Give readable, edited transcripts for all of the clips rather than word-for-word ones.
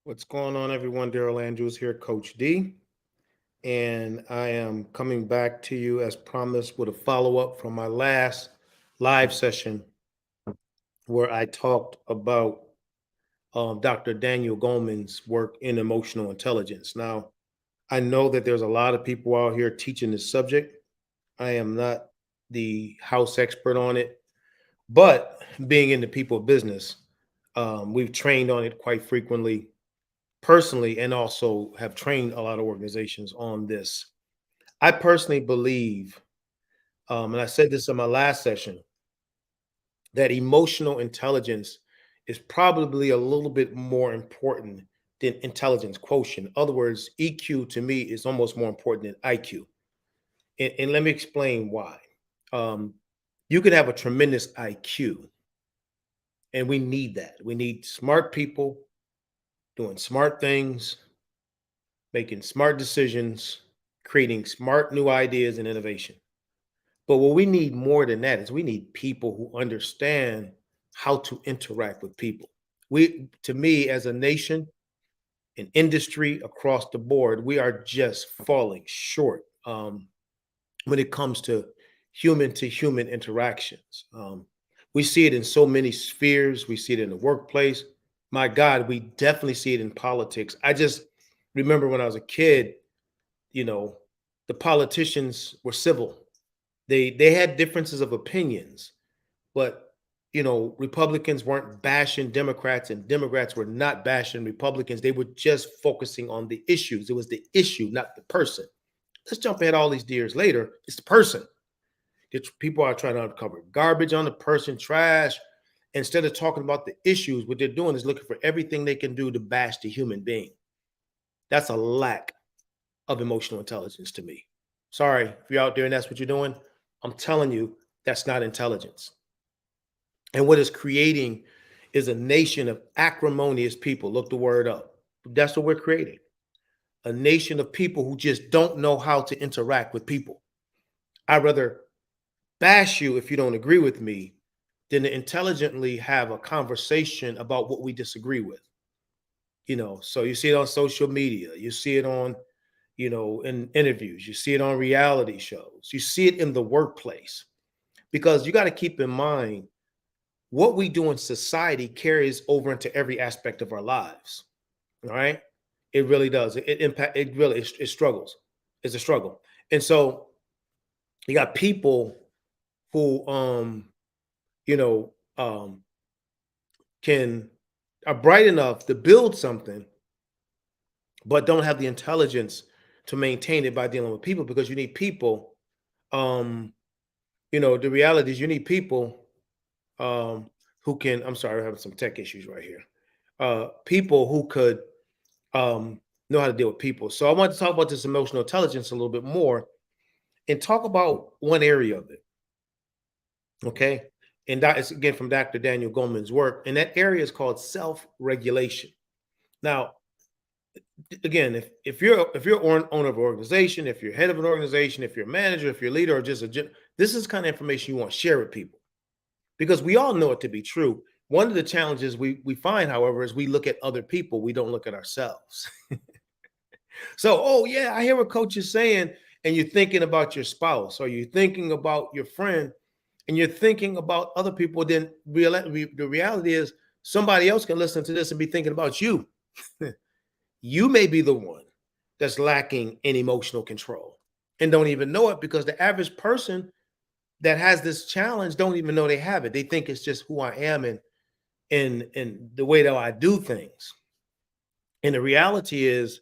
What's going on, everyone? Daryl Andrews here, Coach D. And I am coming back to you as promised with a follow up from my last live session where I talked about Dr. Daniel Goleman's work in emotional intelligence. Now, I know that there's a lot of people out here teaching this subject. I am not the house expert on it, but being in the people business, we've trained on it quite frequently personally and also have trained a lot of organizations on this. I personally believe, and I said this in my last session, that emotional intelligence is probably a little bit more important than intelligence quotient. In other words, EQ to me is almost more important than IQ. And let me explain why. Um, you could have a tremendous IQ, and we need that. We need smart people doing smart things, making smart decisions, creating smart new ideas and innovation. But what we need more than that is we need people who understand how to interact with people. To me, as a nation, an industry across the board, we are just falling short when it comes to human interactions. We see it in so many spheres. We see it in the workplace. My God, we definitely see it in politics. I just remember when I was a kid, you know, the politicians were civil. They had differences of opinions, but Republicans weren't bashing Democrats and Democrats were not bashing Republicans. They were just focusing on the issues. It was the issue, not the person. Let's jump ahead all these years later. It's the person. People are trying to uncover garbage on the person, trash. Instead of talking about the issues, what they're doing is looking for everything they can do to bash the human being. That's a lack of emotional intelligence to me. Sorry if you're out there and that's what you're doing. I'm telling you, that's not intelligence. And what it's creating is a nation of acrimonious people. Look the word up. That's what we're creating. A nation of people who just don't know how to interact with people. I'd rather bash you if you don't agree with me than to intelligently have a conversation about what we disagree with. So you see it on social media, you see it on, in interviews, you see it on reality shows, you see it in the workplace. Because you got to keep in mind what we do in society carries over into every aspect of our lives. All right. It really does. It impact it really it struggles. It's a struggle. And so you got people who you know um can are bright enough to build something, but don't have the intelligence to maintain it by dealing with people because you need people. Um, the reality is you need people um who can, I'm sorry, I'm having some tech issues right here. People who could know how to deal with people. So I want to talk about this emotional intelligence a little bit more and talk about one area of it. Okay. And that is again from Dr. Daniel Goleman's work. And that area is called self-regulation. Now, again, if you're owner of an organization, if you're head of an organization, if you're a manager, if you're a leader, or just this is kind of information you want to share with people because we all know it to be true. One of the challenges we find, however, is we look at other people, we don't look at ourselves. So, oh yeah, I hear what coach is saying, and you're thinking about your spouse, or you're thinking about your friend, and you're thinking about other people. Then the reality is somebody else can listen to this and be thinking about you. You may be the one that's lacking in emotional control and don't even know it because the average person that has this challenge don't even know they have it. They think it's just who I am and the way that I do things. And the reality is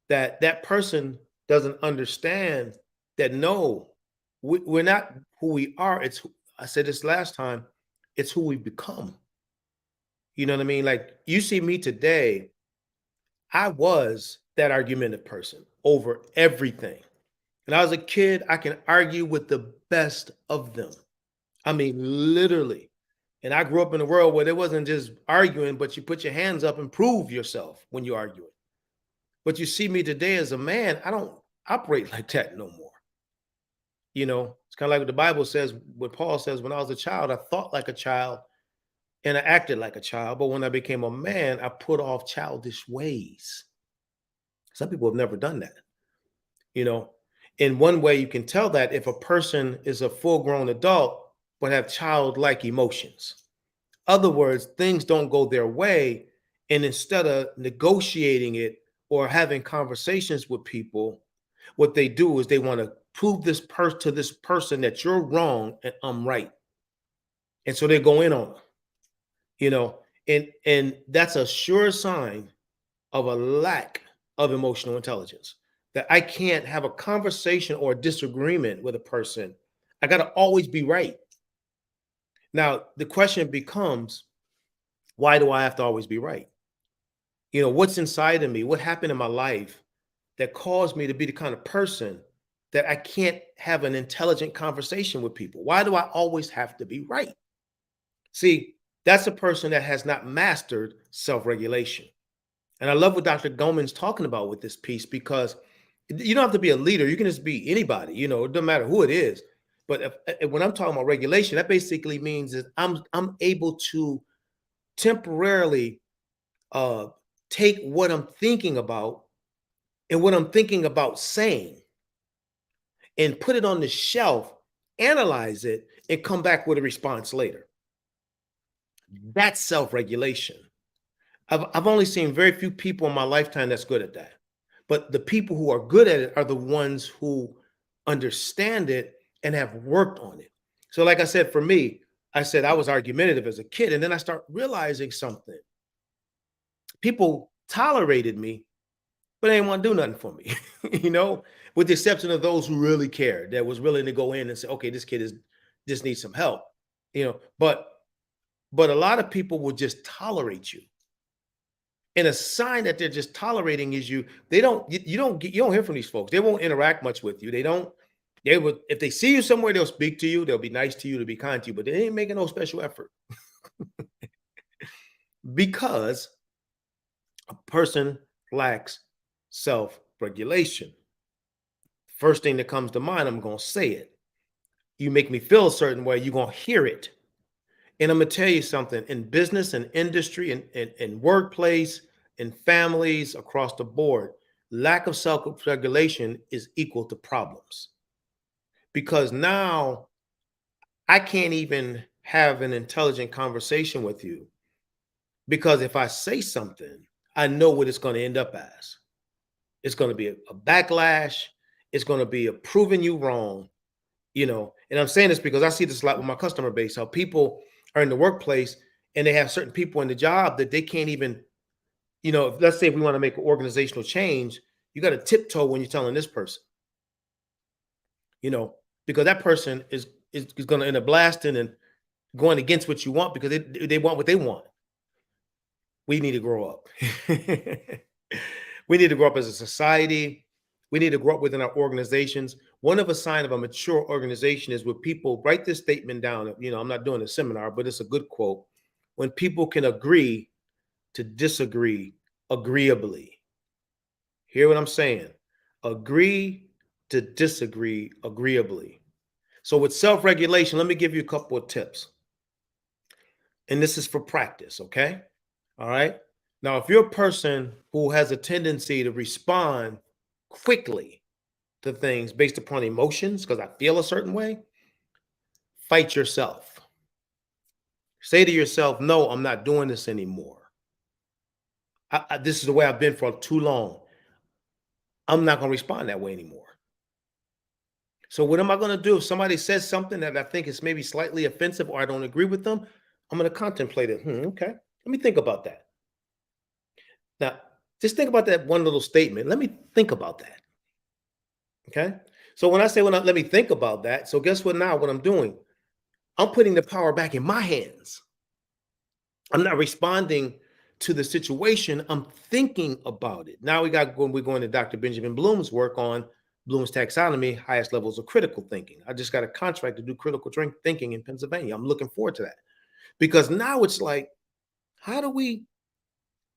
that that person doesn't understand that no, we're not who we are. I said this last time, it's who we become. You know what I mean? Like you see me today, I was that argumentative person over everything. And I was a kid, I can argue with the best of them. I mean, literally. And I grew up in a world where there wasn't just arguing, but you put your hands up and prove yourself when you argue it. But you see me today as a man, I don't operate like that no more. It's kind of like what the Bible says, what Paul says, when I was a child, I thought like a child, and I acted like a child. But when I became a man, I put off childish ways. Some people have never done that, you know. In one way, you can tell that if a person is a full grown adult but have childlike emotions. Other words, things don't go their way. And instead of negotiating it or having conversations with people, what they do is they want to prove to this person that you're wrong and I'm right. And so they go in on them, you know, and that's a sure sign of a lack of emotional intelligence. That I can't have a conversation or a disagreement with a person. I got to always be right. Now, the question becomes, why do I have to always be right? You know, what's inside of me? What happened in my life that caused me to be the kind of person that I can't have an intelligent conversation with people? Why do I always have to be right? See, that's a person that has not mastered self-regulation. And I love what Dr. Goleman's talking about with this piece, because you don't have to be a leader. You can just be anybody, you know, it doesn't matter who it is. But when I'm talking about regulation, that basically means that I'm able to temporarily uh, take what I'm thinking about and what I'm thinking about saying and put it on the shelf, analyze it, and come back with a response later. That's self-regulation. I've only seen very few people in my lifetime that's good at that. But the people who are good at it are the ones who understand it and have worked on it. So, like I said, for me, I said I was argumentative as a kid, and then I start realizing something. People tolerated me, but they didn't want to do nothing for me, you know, with the exception of those who really cared, that was willing to go in and say, okay, this kid is just needs some help, you know. But a lot of people will just tolerate you. And a sign that they're just tolerating is they don't you don't hear from these folks. They won't interact much with you. They would, if they see you somewhere, they'll speak to you, they'll be nice to you, to be kind to you, but they ain't making no special effort because a person lacks self-regulation. First thing that comes to mind, I'm gonna say it. You make me feel a certain way, you're gonna hear it. And I'm gonna tell you something, in business and industry and workplace and families across the board, lack of self-regulation is equal to problems. Because now I can't even have an intelligent conversation with you, because if I say something, I know what it's going to end up as. It's going to be a backlash. It's going to be a proving you wrong, you know. And I'm saying this because I see this a lot with my customer base, how people are in the workplace and they have certain people in the job that they can't even, you know, let's say if we want to make an organizational change, you got to tiptoe when you're telling this person, you know, because that person is going to end up blasting and going against what you want because they want what they want. We need to grow up. We need to grow up as a society. We need to grow up within our organizations. One of a sign of a mature organization is when people write this statement down. You know, I'm not doing a seminar, but it's a good quote. When people can agree to disagree agreeably. Hear what I'm saying? Agree to disagree agreeably. So with self-regulation, let me give you a couple of tips. And this is for practice, okay? All right. Now, if you're a person who has a tendency to respond quickly to things based upon emotions, because I feel a certain way, fight yourself. Say to yourself, no, I'm not doing this anymore. This is the way I've been for too long. I'm not going to respond that way anymore. So what am I going to do if somebody says something that I think is maybe slightly offensive or I don't agree with them? I'm going to contemplate it. Okay. Let me think about that. Now, just think about that one little statement. Let me think about that. Okay. So when I say let me think about that. So guess what now? What I'm doing, I'm putting the power back in my hands. I'm not responding to the situation. I'm thinking about it. Now we're going to Dr. Benjamin Bloom's work on Bloom's taxonomy, highest levels of critical thinking. I just got a contract to do critical thinking in Pennsylvania. I'm looking forward to that because now it's like, how do we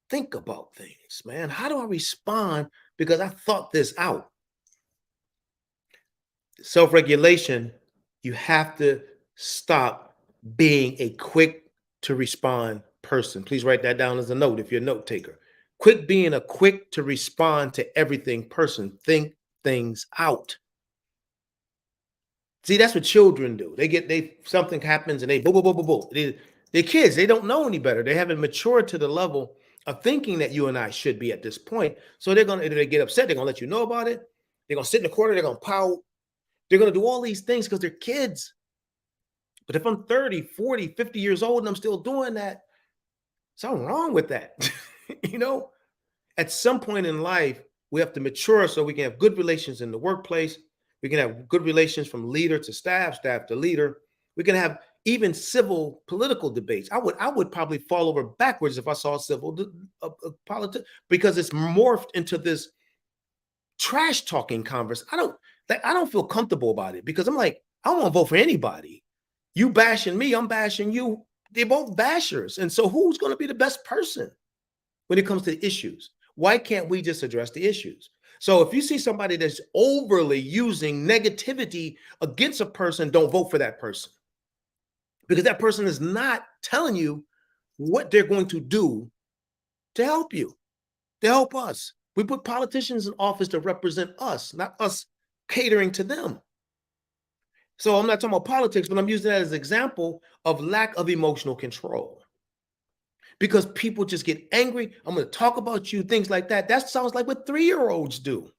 think about things, man? How do I respond? Because I thought this out. Self-regulation, you have to stop being a quick to respond person. Please write that down as a note if you're a note taker. Quit being a quick to respond to everything person. Think things out. See, that's what children do. They something happens and they boo boo boo boo boo. They're kids. They don't know any better. They haven't matured to the level of thinking that you and I should be at this point. So they're gonna, if they get upset, they're gonna let you know about it. They're gonna sit in the corner. They're gonna pout. They're gonna do all these things because they're kids. But if I'm 30, 40, 50 years old and I'm still doing that, something wrong with that. You know, at some point in life, we have to mature so we can have good relations in the workplace. We can have good relations from leader to staff, staff to leader. We can have even civil political debates. I would probably fall over backwards if I saw civil politics because it's morphed into this trash talking converse. I don't feel comfortable about it because I'm like, I don't want to vote for anybody. You bashing me, I'm bashing you. They're both bashers. And so who's going to be the best person when it comes to issues? Why can't we just address the issues? So if you see somebody that's overly using negativity against a person, don't vote for that person because that person is not telling you what they're going to do to help you, to help us. We put politicians in office to represent us, not us catering to them. So I'm not talking about politics, but I'm using that as an example of lack of emotional control. Because people just get angry. I'm going to talk about you, things like that. That sounds like what 3-year-olds do,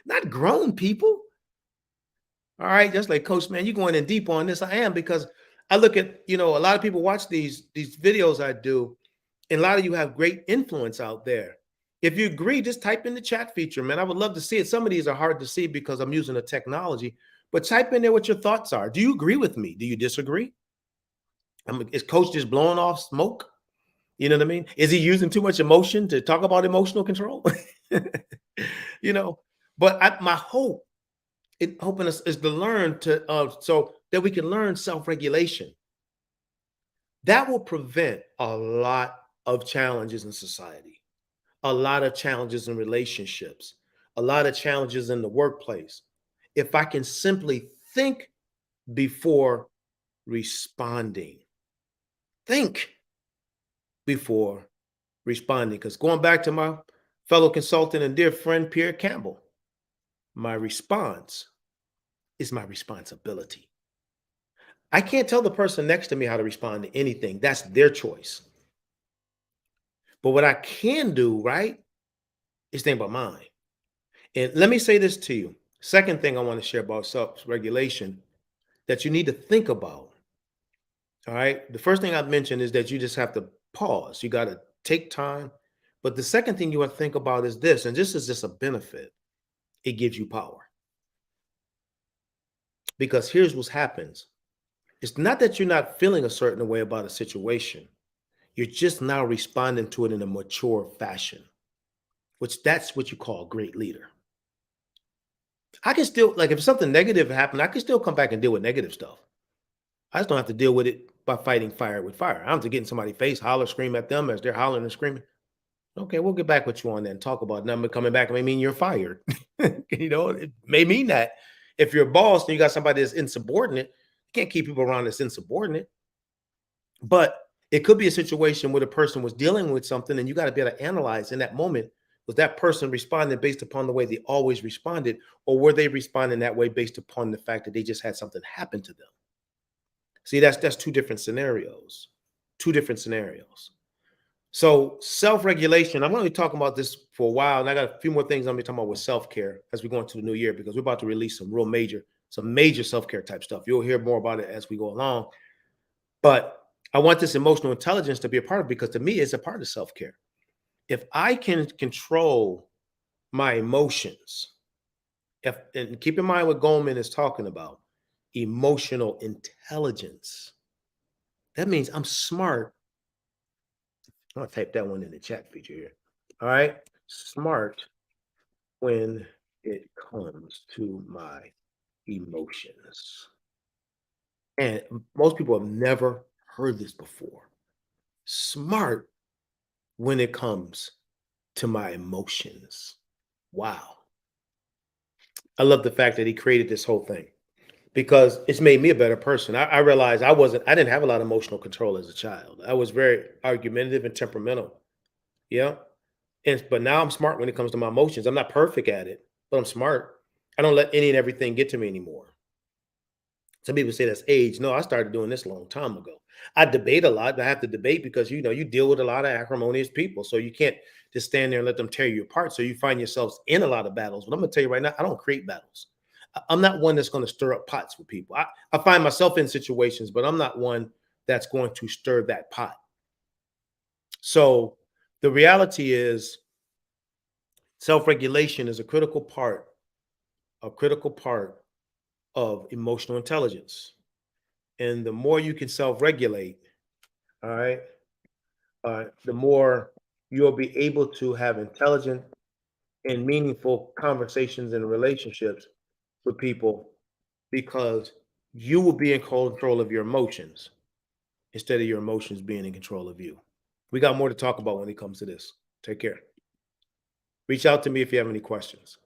not grown people. All right, just like Coach, man, you're going in deep on this. I am because I look at, a lot of people watch these videos I do, and a lot of you have great influence out there. If you agree, just type in the chat feature, man. I would love to see it. Some of these are hard to see because I'm using the technology, but type in there what your thoughts are. Do you agree with me? Do you disagree? Is Coach just blowing off smoke? You know what I mean? Is he using too much emotion to talk about emotional control? But my hope hoping us is to learn so that we can learn self-regulation. That will prevent a lot of challenges in society, a lot of challenges in relationships, a lot of challenges in the workplace. If I can simply think before responding, think before responding. Because going back to my fellow consultant and dear friend, Pierre Campbell, my response is my responsibility. I can't tell the person next to me how to respond to anything. That's their choice. But what I can do, right, is think about mine. And let me say this to you. Second thing I want to share about self-regulation that you need to think about. All right. The first thing I've mentioned is that you just have to pause. You got to take time. But the second thing you want to think about is this, and this is just a benefit. It gives you power. Because here's what happens. It's not that you're not feeling a certain way about a situation. You're just now responding to it in a mature fashion, which that's what you call a great leader. I can still, like, if something negative happened, I can still come back and deal with negative stuff. I just don't have to deal with it by fighting fire with fire. I don't have to get in somebody's face, holler, scream at them as they're hollering and screaming. Okay, we'll get back with you on that and talk about number coming back. It may mean you're fired. It may mean that if you're a boss and you got somebody that's insubordinate, you can't keep people around that's insubordinate. But it could be a situation where the person was dealing with something and you got to be able to analyze in that moment, was that person responding based upon the way they always responded, or were they responding that way based upon the fact that they just had something happen to them? See, that's two different scenarios. Two different scenarios. So self-regulation, I'm going to be talking about this for a while, and I got a few more things I'm going to be talking about with self-care as we go into the new year, because we're about to release some major self-care type stuff. You'll hear more about it as we go along. But I want this emotional intelligence to be a part of it, because to me, it's a part of self-care. If I can control my emotions, and keep in mind what Goleman is talking about, emotional intelligence, that means I'm smart. I'll type that one in the chat feature here. All right. Smart when it comes to my emotions. And most people have never heard this before. Smart when it comes to my emotions. Wow. I love the fact that he created this whole thing. because it's made me a better person. I realized I didn't have a lot of emotional control as a child. I was very argumentative and temperamental. Yeah. But now I'm smart when it comes to my emotions. I'm not perfect at it, but I'm smart. I don't let any and everything get to me anymore. Some people say that's age. No, I started doing this a long time ago. I debate a lot. I have to debate because you deal with a lot of acrimonious people. So you can't just stand there and let them tear you apart. So you find yourselves in a lot of battles. But I'm gonna tell you right now, I don't create battles. I'm not one that's going to stir up pots with people. I find myself in situations, but I'm not one that's going to stir that pot. So the reality is self-regulation is a critical part of emotional intelligence. And the more you can self-regulate, all right, the more you'll be able to have intelligent and meaningful conversations and relationships with people because you will be in control of your emotions instead of your emotions being in control of you. We got more to talk about when it comes to this. Take care. Reach out to me if you have any questions.